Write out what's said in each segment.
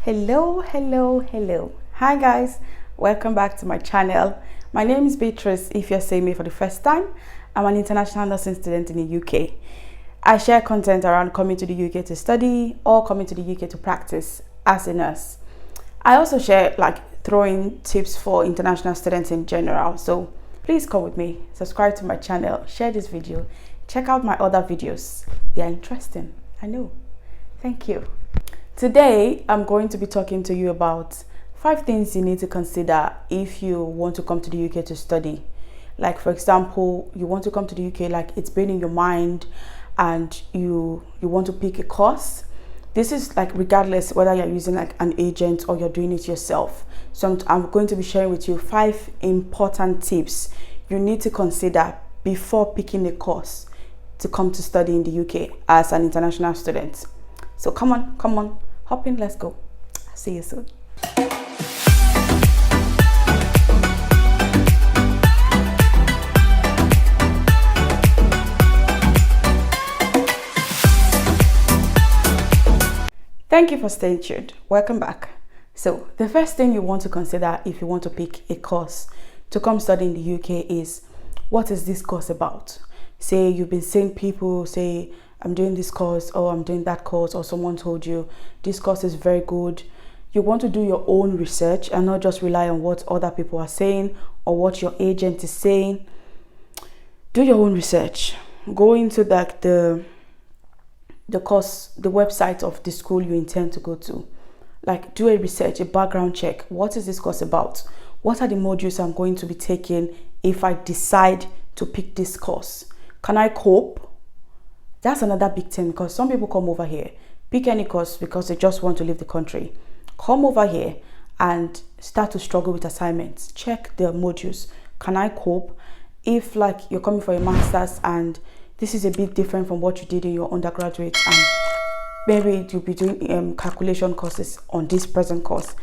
Hello. Hi guys, welcome back to my channel. My name is Beatrice. If you're seeing me for the first time, I'm an international nursing student in the UK. I share content around coming to the UK to study or coming to the UK to practice as a nurse. I also share throwing tips for international students in general. So please come with me, subscribe to my channel, share this video, check out my other videos. They are interesting, I know. Thank you. Today, I'm going to be talking to you about 5 things you need to consider if you want to come to the UK to study. Like, for example, you want to come to the UK, like it's been in your mind and you want to pick a course. This is regardless whether you're using an agent or you're doing it yourself. So I'm going to be sharing with you 5 important tips you need to consider before picking a course to come to study in the UK as an international student. So come on, hop in, let's go. See you soon. Thank you for staying tuned. Welcome back. So the first thing you want to consider if you want to pick a course to come study in the UK is, what is this course about? Say you've been seeing people say, I'm doing this course or I'm doing that course, or someone told you this course is very good. You want to do your own research and not just rely on what other people are saying or what your agent is saying. Do your own research. Go into the course, the website of the school you intend to go to. Do a research, a background check. What is this course about? What are the modules I'm going to be taking if I decide to pick this course? Can I cope? That's another big thing, because some people come over here, pick any course because they just want to leave the country. Come over here and start to struggle with assignments. Check the modules. Can I cope? If you're coming for a master's and this is a bit different from what you did in your undergraduate, and maybe you'll be doing calculation courses on this present course,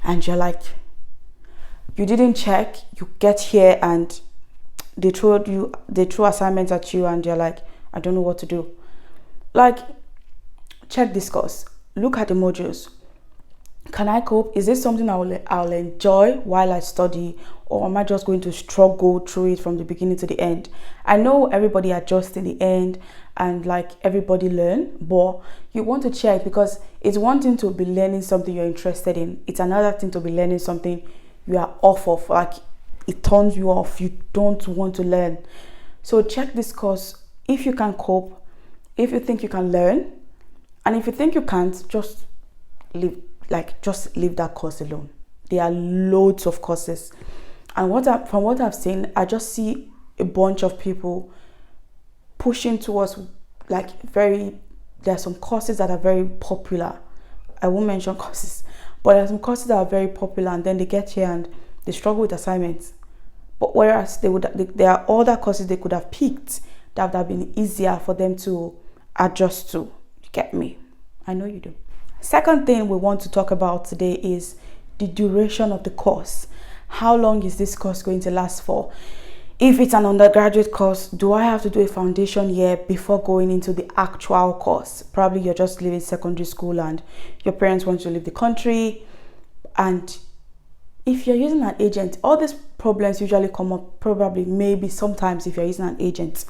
and you're you didn't check, you get here and they throw assignments at you and you're I don't know what to do. Check this course. Look at the modules. Can I cope? Is this something I'll enjoy while I study, or am I just going to struggle through it from the beginning to the end? I know everybody adjusts in the end and everybody learn, but you want to check, because it's one thing to be learning something you're interested in. It's another thing to be learning something you are off of, it turns you off. You don't want to learn. So check this course. If you can cope, if you think you can learn, and if you think you can't, just leave that course alone. There are loads of courses, and from what I've seen, I just see a bunch of people pushing towards there are some courses that are very popular. I won't mention courses, but there are some courses that are very popular, and then they get here and they struggle with assignments. But whereas there are other courses they could have picked that would have been easier for them to adjust to. You get me? I know you do. Second thing we want to talk about today is the duration of the course. How long is this course going to last for? If it's an undergraduate course, do I have to do a foundation year before going into the actual course? Probably you're just leaving secondary school and your parents want you to leave the country. And if you're using an agent, all these problems usually come up, maybe sometimes if you're using an agent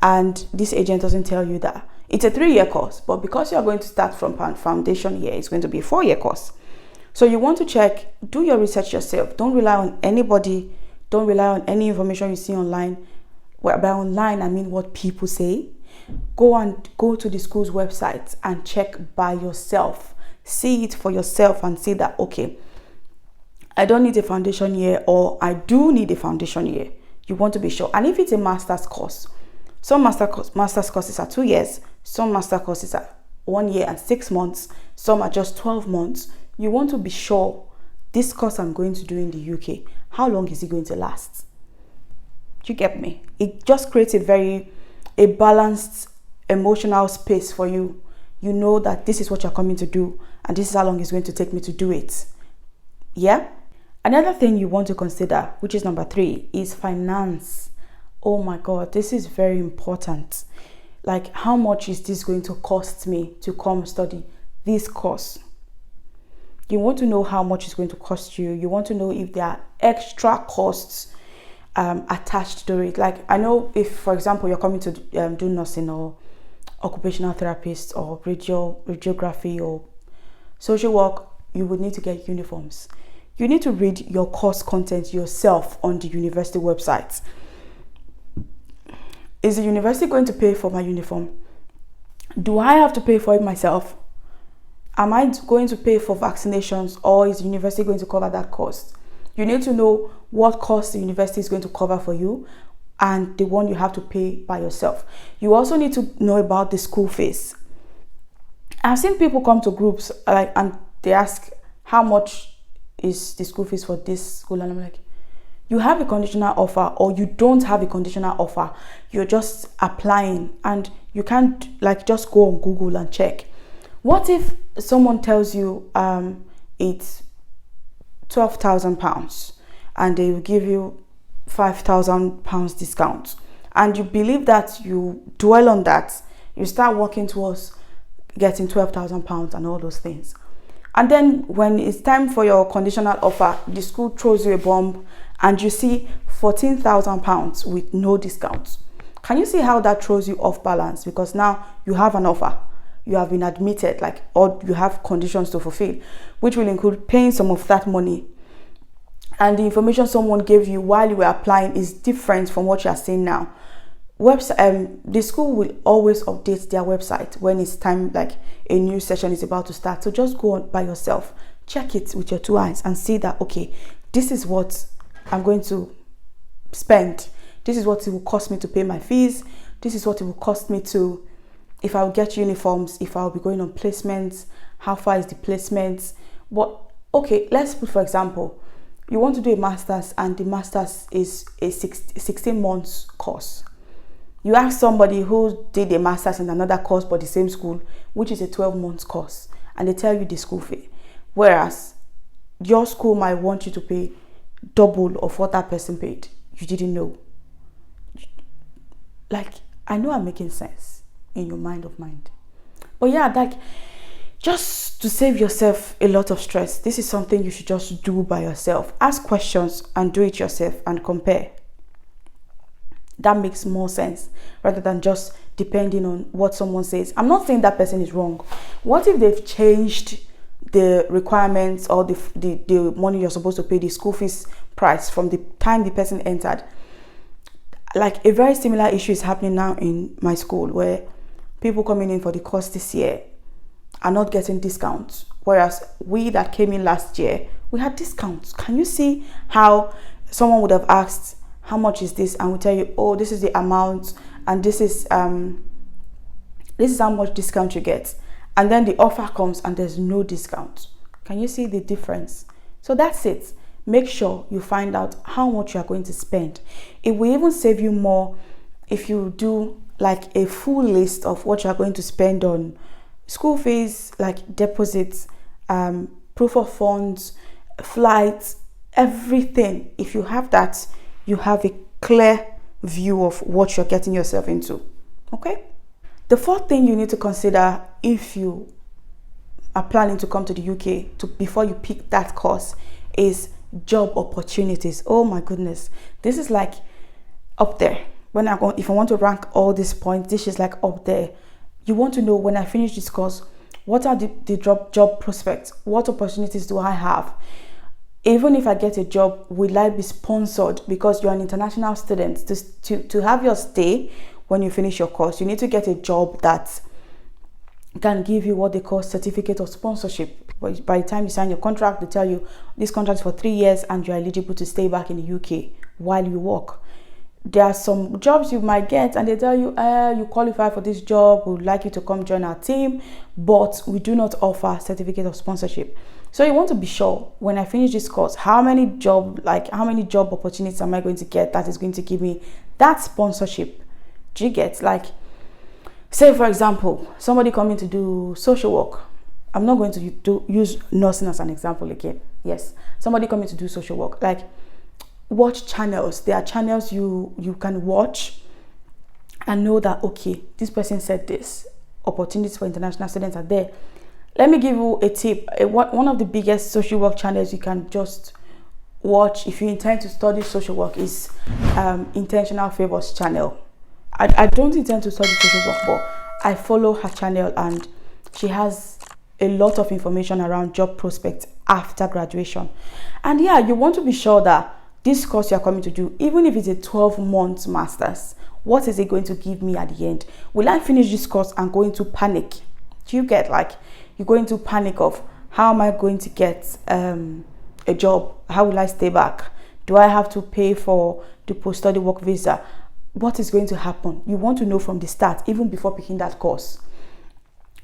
and this agent doesn't tell you that it's a 3-year course, but because you're going to start from foundation year, it's going to be a 4-year course. So you want to check, do your research yourself. Don't rely on anybody. Don't rely on any information you see online. By online, I mean what people say. Go to the school's website and check by yourself. See it for yourself and see that, okay, I don't need a foundation year, or I do need a foundation year. You want to be sure. And if it's a master's course, some master's courses are 2 years, some master courses are 1 year and 6 months, some are just 12 months. You want to be sure, this course I'm going to do in the UK, how long is it going to last? You get me? It just creates a balanced emotional space for you. You know that this is what you're coming to do and this is how long it's going to take me to do it. Yeah? Another thing you want to consider, which is number 3, is finance. Oh my God, this is very important. How much is this going to cost me to come study this course? You want to know how much it's going to cost you. You want to know if there are extra costs attached to it. Like, I know if, for example, you're coming to do nursing or occupational therapist or radiography or social work, you would need to get uniforms. You need to read your course content yourself on the university website. Is the university going to pay for my uniform? Do I have to pay for it myself? Am I going to pay for vaccinations, or is the university going to cover that cost? You need to know what cost the university is going to cover for you and the one you have to pay by yourself. You also need to know about the school fees. I've seen people come to groups and they ask, how much is the school fees for this school? And I'm like, you have a conditional offer or you don't have a conditional offer. You're just applying and you can't just go on Google and check. What if someone tells you it's £12,000 and they will give you £5,000 discount, and you believe that, you dwell on that, you start working towards getting £12,000 and all those things. And then when it's time for your conditional offer, the school throws you a bomb and you see £14,000 with no discounts. Can you see how that throws you off balance? Because now you have an offer, you have been admitted, or you have conditions to fulfill, which will include paying some of that money. And the information someone gave you while you were applying is different from what you are seeing now. The school will always update their website when it's time, like a new session is about to start. So just go on by yourself, check it with your two eyes and see that, okay, this is what I'm going to spend. This is what it will cost me to pay my fees. This is what it will cost me to, if I will get uniforms, if I'll be going on placements, how far is the placements. But okay, let's put, for example, you want to do a master's and the master's is a 16 months course. You ask somebody who did a master's in another course but the same school, which is a 12 months course, and they tell you the school fee. Whereas your school might want you to pay double of what that person paid. You didn't know. I know I'm making sense in your mind. But yeah, just to save yourself a lot of stress, this is something you should just do by yourself. Ask questions and do it yourself and compare. That makes more sense rather than just depending on what someone says. I'm not saying that person is wrong. What if they've changed the requirements or the money you're supposed to pay, the school fees price from the time the person entered? A very similar issue is happening now in my school, where people coming in for the course this year are not getting discounts, whereas we that came in last year, we had discounts. Can you see how someone would have asked, how much is this? And we tell you, oh, this is the amount, and this is how much discount you get. And then the offer comes and there's no discount. Can you see the difference? So that's it. Make sure you find out how much you are going to spend. It will even save you more if you do a full list of what you are going to spend on school fees, like deposits, proof of funds, flights, everything. If you have that, you have a clear view of what you're getting yourself into. Okay? The fourth thing you need to consider if you are planning to come to the UK before you pick that course is job opportunities. Oh my goodness. This is up there. If I want to rank all these points, this is up there. You want to know, when I finish this course, what are the job prospects? What opportunities do I have? Even if I get a job, will I be sponsored? Because you're an international student. To have your stay when you finish your course, you need to get a job that can give you what they call certificate of sponsorship. By the time you sign your contract, they tell you this contract is for 3 years and you're eligible to stay back in the UK while you work. There are some jobs you might get and they tell you, you qualify for this job, we would like you to come join our team, but we do not offer certificate of sponsorship. So you want to be sure, when I finish this course, how many job opportunities am I going to get that is going to give me that sponsorship? Do you get? Say for example, somebody coming to do social work. I'm not going to use nursing as an example again. Yes, somebody coming to do social work. Watch channels. There are channels you can watch and know that, okay, this person said this. Opportunities for international students are there. Let me give you a tip. One of the biggest social work channels you can just watch if you intend to study social work is Intentional Favors channel. I don't intend to study social work, but I follow her channel, and she has a lot of information around job prospects after graduation. And yeah, you want to be sure that this course you're coming to do, even if it's a 12-month master's, what is it going to give me at the end? Will I finish this course and go into panic? Do you get, like, you go into panic of how am I going to get a job? How will I stay back? Do I have to pay for the post-study work visa? What is going to happen? You want to know from the start, even before picking that course.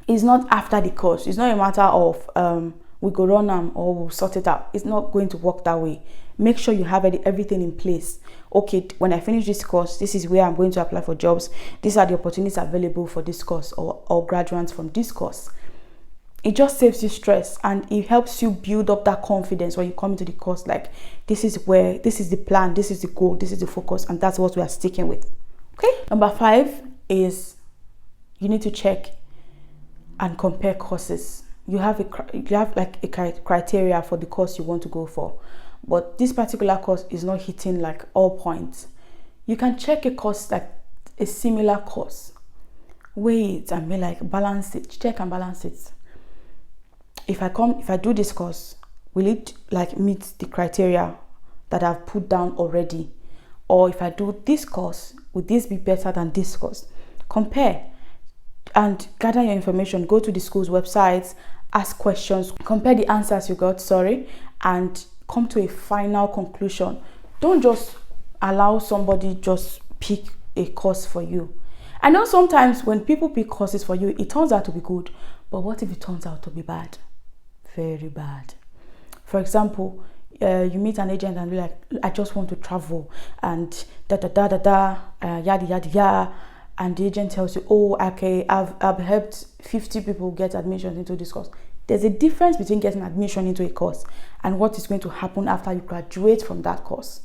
It's not after the course. It's not a matter of we go run them or we'll sort it out. It's not going to work that way. Make sure you have everything in place. Okay, when I finish this course, this is where I'm going to apply for jobs. These are the opportunities available for this course, or graduates from this course. It just saves you stress, and it helps you build up that confidence when you come into the course. Like, this is the plan, this is the goal, this is the focus, and that's what we are sticking with. Okay. Number 5 is you need to check and compare courses. You have like a criteria for the course you want to go for, but this particular course is not hitting like all points. You can check a course, like a similar course, weigh it and be like, balance it, check and balance it. If I do this course, will it like meet the criteria that I've put down already? Or if I do this course, would this be better than this course? Compare and gather your information. Go to the school's websites, ask questions, compare the answers you got, and come to a final conclusion. Don't just allow somebody just pick a course for you. I know sometimes when people pick courses for you, it turns out to be good, but what if it turns out to be bad? Very bad. For example, you meet an agent and be like, I just want to travel, and yada yada yada, and the agent tells you, oh, okay, I've helped 50 people get admission into this course. There's a difference between getting admission into a course and what is going to happen after you graduate from that course.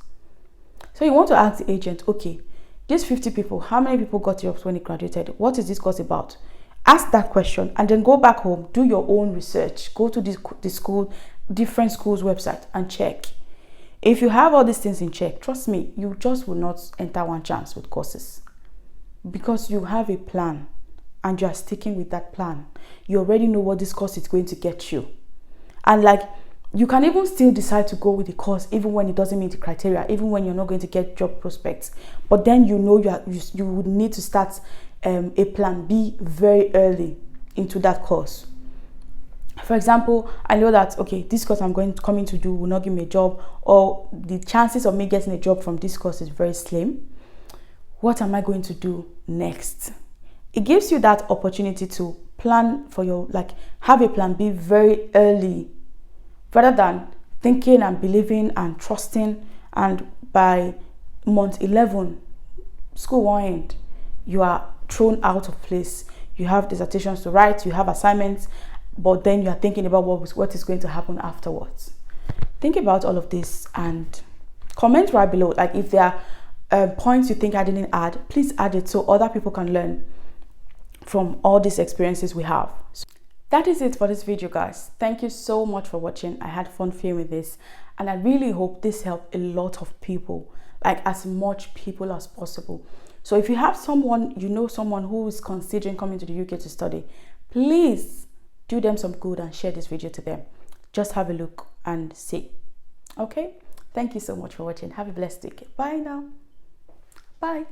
So you want to ask the agent, okay, these 50 people, how many people got jobs when they graduated? What is this course about? Ask that question, and then go back home, do your own research, go to the school, different schools' website, and check. If you have all these things in check, trust me, you just will not enter one chance with courses, because you have a plan and you are sticking with that plan. You already know what this course is going to get you, and like, you can even still decide to go with the course even when it doesn't meet the criteria, even when you're not going to get job prospects. But then you know you would need to start a plan B very early into that course. For example, I know that, okay, this course I'm coming to do will not give me a job, or the chances of me getting a job from this course is very slim. What am I going to do next? It gives you that opportunity to plan for have a plan B very early, rather than thinking and believing and trusting, and by month 11, school won't end. You are thrown out of place. You have dissertations to write, you have assignments, but then you are thinking about what is going to happen afterwards. Think about all of this and comment right below. Like, if there are points you think I didn't add, please add it so other people can learn from all these experiences we have. So that is it for this video, guys. Thank you so much for watching. I had fun filming this, and I really hope this helped a lot of people, like as much people as possible. So if you have someone who is considering coming to the UK to study, please do them some good and share this video to them. Just have a look and see. Okay, thank you so much for watching. Have a blessed week. Bye now. Bye.